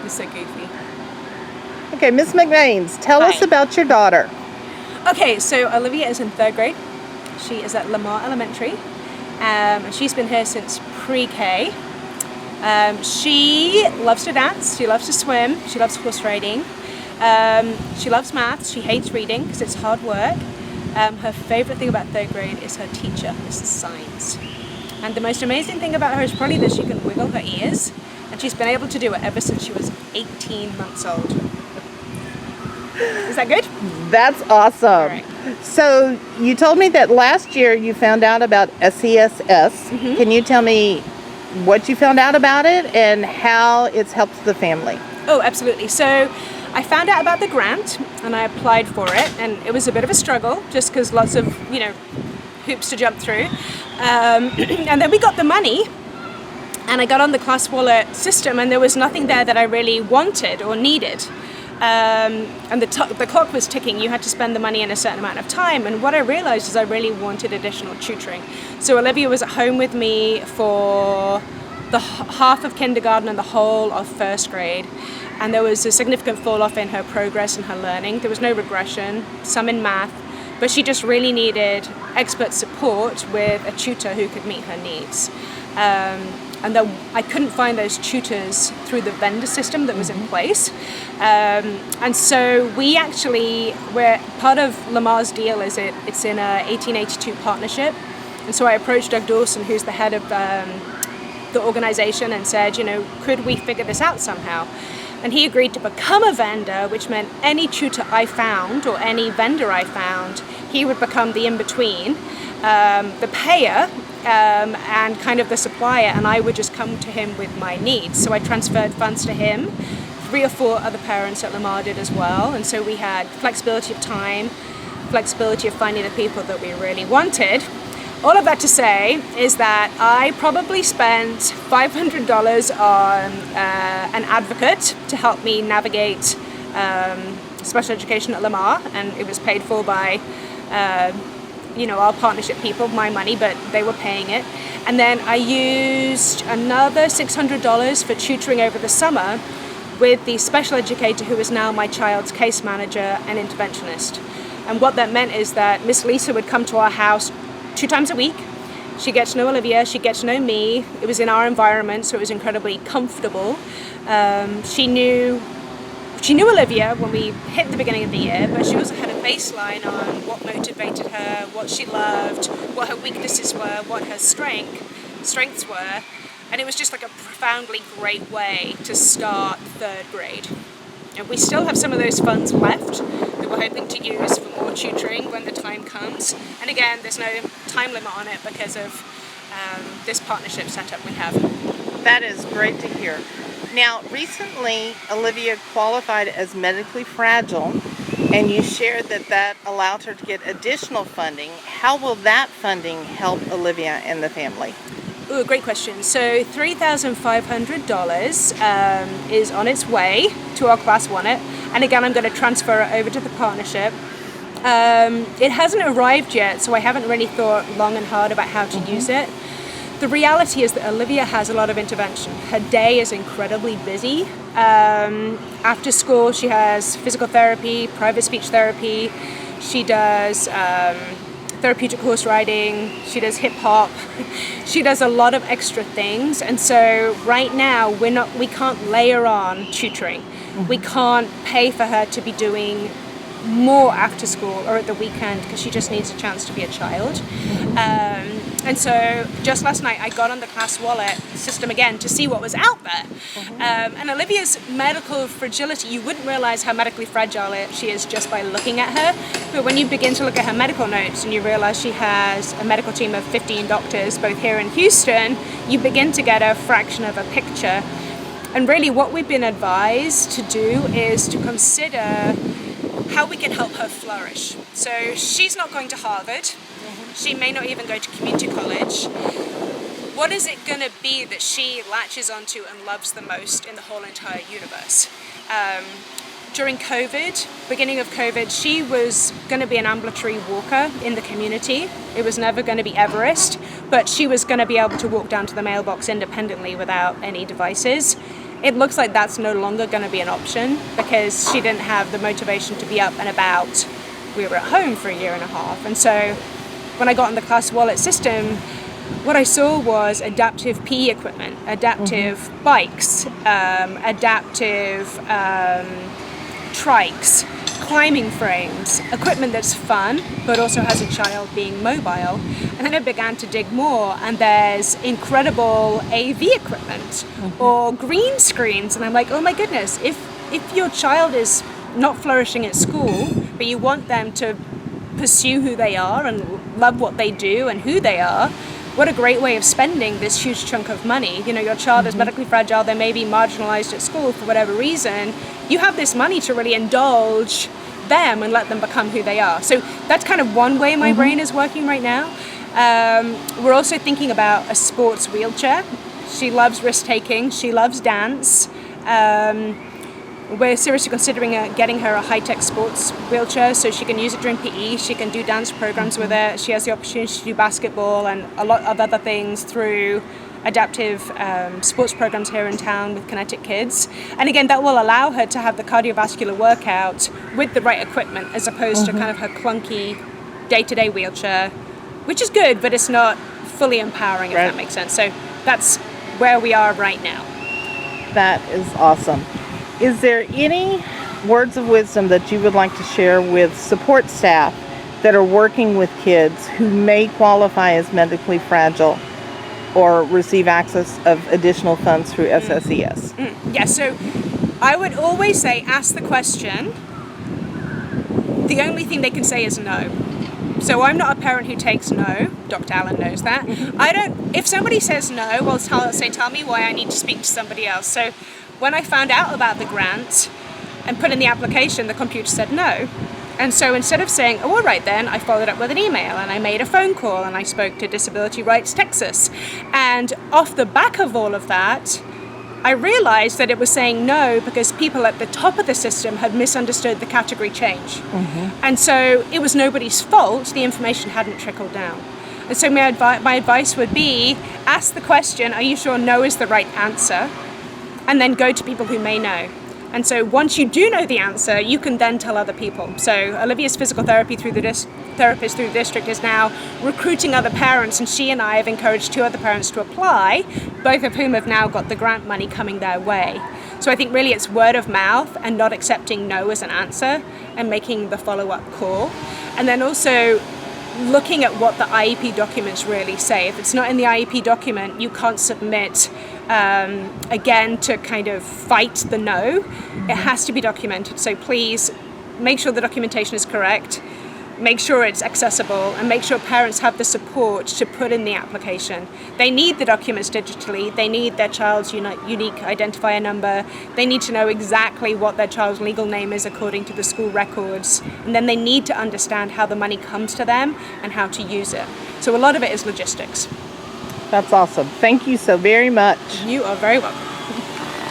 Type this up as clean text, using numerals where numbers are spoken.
You're so goofy. Okay, Miss McMains, tell us Hi. about your daughter. Okay, so Olivia is in 3rd grade. She is at Lamar Elementary. She's been here since pre-K. She loves to dance, she loves to swim, she loves horse riding. She loves maths, she hates reading because it's hard work. Her favorite thing about 3rd grade is her teacher, Mrs. Science. And the most amazing thing about her is probably that she can wiggle her ears, and she's been able to do it ever since she was 18 months old. Is that good? That's awesome. All right. So you told me that last year you found out about SSES. Can you tell me what you found out about it and how it's helped the family? Oh, absolutely. So I found out about the grant and I applied for it, and it was a bit of a struggle just because lots of, hoops to jump through. And then we got the money and I got on the Class Wallet system, and there was nothing there that I really wanted or needed. And the clock was ticking. You had to spend the money in a certain amount of time, and what I realized is I really wanted additional tutoring. So Olivia was at home with me for the half of kindergarten and the whole of 1st grade, and there was a significant fall off in her progress and her learning. There was no regression, some in math, but she just really needed expert support with a tutor who could meet her needs. And then I couldn't find those tutors through the vendor system that was in place. And so we're part of Lamar's deal is it's in a 1882 partnership. And so I approached Doug Dawson, who's the head of the organization, and said, could we figure this out somehow? And he agreed to become a vendor, which meant any tutor I found or any vendor I found, he would become the in-between, the payer, and kind of the supplier, and I would just come to him with my needs. So I transferred funds to him. 3 or 4 other parents at Lamar did as well, and so we had flexibility of time, flexibility of finding the people that we really wanted. All of that to say is that I probably spent $500 on an advocate to help me navigate special education at Lamar, and it was paid for by our partnership people, my money, but they were paying it. And then I used another $600 for tutoring over the summer with the special educator who is now my child's case manager and interventionist. And what that meant is that Miss Lisa would come to our house 2 times a week. She'd get to know Olivia, she'd get to know me. It was in our environment, so it was incredibly comfortable. She knew Olivia when we hit the beginning of the year, but she also had a baseline on what motivated her, what she loved, what her weaknesses were, what her strengths were, and it was just like a profoundly great way to start 3rd grade. And we still have some of those funds left that we're hoping to use for more tutoring when the time comes. And again, there's no time limit on it because of this partnership setup we have. That is great to hear. Now, recently, Olivia qualified as medically fragile, and you shared that allowed her to get additional funding. How will that funding help Olivia and the family? Ooh, great question. So $3,500 is on its way to our Class 1 it, and again, I'm going to transfer it over to the partnership. It hasn't arrived yet, so I haven't really thought long and hard about how to use it. The reality is that Olivia has a lot of intervention. Her day is incredibly busy. After school, she has physical therapy, private speech therapy. She does therapeutic horse riding. She does hip hop. She does a lot of extra things. And so right now, we can't layer on tutoring. We can't pay for her to be doing more after school or at the weekend because she just needs a chance to be a child. And so just last night I got on the Class Wallet system again to see what was out there. And Olivia's medical fragility, you wouldn't realize how medically fragile she is just by looking at her. But when you begin to look at her medical notes and you realize she has a medical team of 15 doctors, both here in Houston, you begin to get a fraction of a picture. And really what we've been advised to do is to consider how we can help her flourish. So she's not going to Harvard. She may not even go to community college. What is it going to be that she latches onto and loves the most in the whole entire universe? During COVID, beginning of COVID, she was going to be an ambulatory walker in the community. It was never going to be Everest, but she was going to be able to walk down to the mailbox independently without any devices. it looks like that's no longer going to be an option because she didn't have the motivation to be up and about. We were at home for a year and a half. And so when I got on the class wallet system, what I saw was adaptive PE equipment, adaptive bikes, adaptive trikes, climbing frames, equipment that's fun, but also has a child being mobile. And then I began to dig more, and there's incredible AV equipment or green screens. And I'm like, oh my goodness, if your child is not flourishing at school, but you want them to pursue who they are and love what they do and who they are, what a great way of spending this huge chunk of money. You know, your child is medically fragile, they may be marginalized at school for whatever reason. You have this money to really indulge them and let them become who they are. So that's kind of one way my brain is working right now. We're also thinking about a sports wheelchair. She loves risk taking, she loves dance. We're seriously considering getting her a high-tech sports wheelchair so she can use it during PE, she can do dance programs with it, she has the opportunity to do basketball and a lot of other things through adaptive sports programs here in town with Kinetic Kids. And again, that will allow her to have the cardiovascular workout with the right equipment as opposed to kind of her clunky day-to-day wheelchair, which is good, but it's not fully empowering, if that makes sense. So that's where we are right now. That is awesome. Is there any words of wisdom that you would like to share with support staff that are working with kids who may qualify as medically fragile or receive access of additional funds through SSES? Yeah, so I would always say, ask the question. The only thing they can say is no. So I'm not a parent who takes no. Dr. Allen knows that. If somebody says no, well, tell me why I need to speak to somebody else. So when I found out about the grant and put in the application, the computer said no. And so instead of saying, oh, all right then, I followed up with an email and I made a phone call and I spoke to Disability Rights Texas. And off the back of all of that, I realized that it was saying no because people at the top of the system had misunderstood the category change. And so it was nobody's fault, the information hadn't trickled down. And so my advice would be, ask the question, are you sure no is the right answer? And then go to people who may know. And so once you do know the answer, you can then tell other people. So Olivia's physical therapy therapist through the district is now recruiting other parents, and she and I have encouraged 2 other parents to apply, both of whom have now got the grant money coming their way. So I think really it's word of mouth and not accepting no as an answer and making the follow-up call. And then also looking at what the IEP documents really say. If it's not in the IEP document, you can't submit again to kind of fight the no. It has to be documented. So please make sure the documentation is correct, make sure it's accessible, and make sure parents have the support to put in the application. They need the documents digitally, they need their child's unique identifier number, they need to know exactly what their child's legal name is according to the school records, and then they need to understand how the money comes to them and how to use it. So a lot of it is logistics. That's awesome. Thank you so very much. You are very welcome.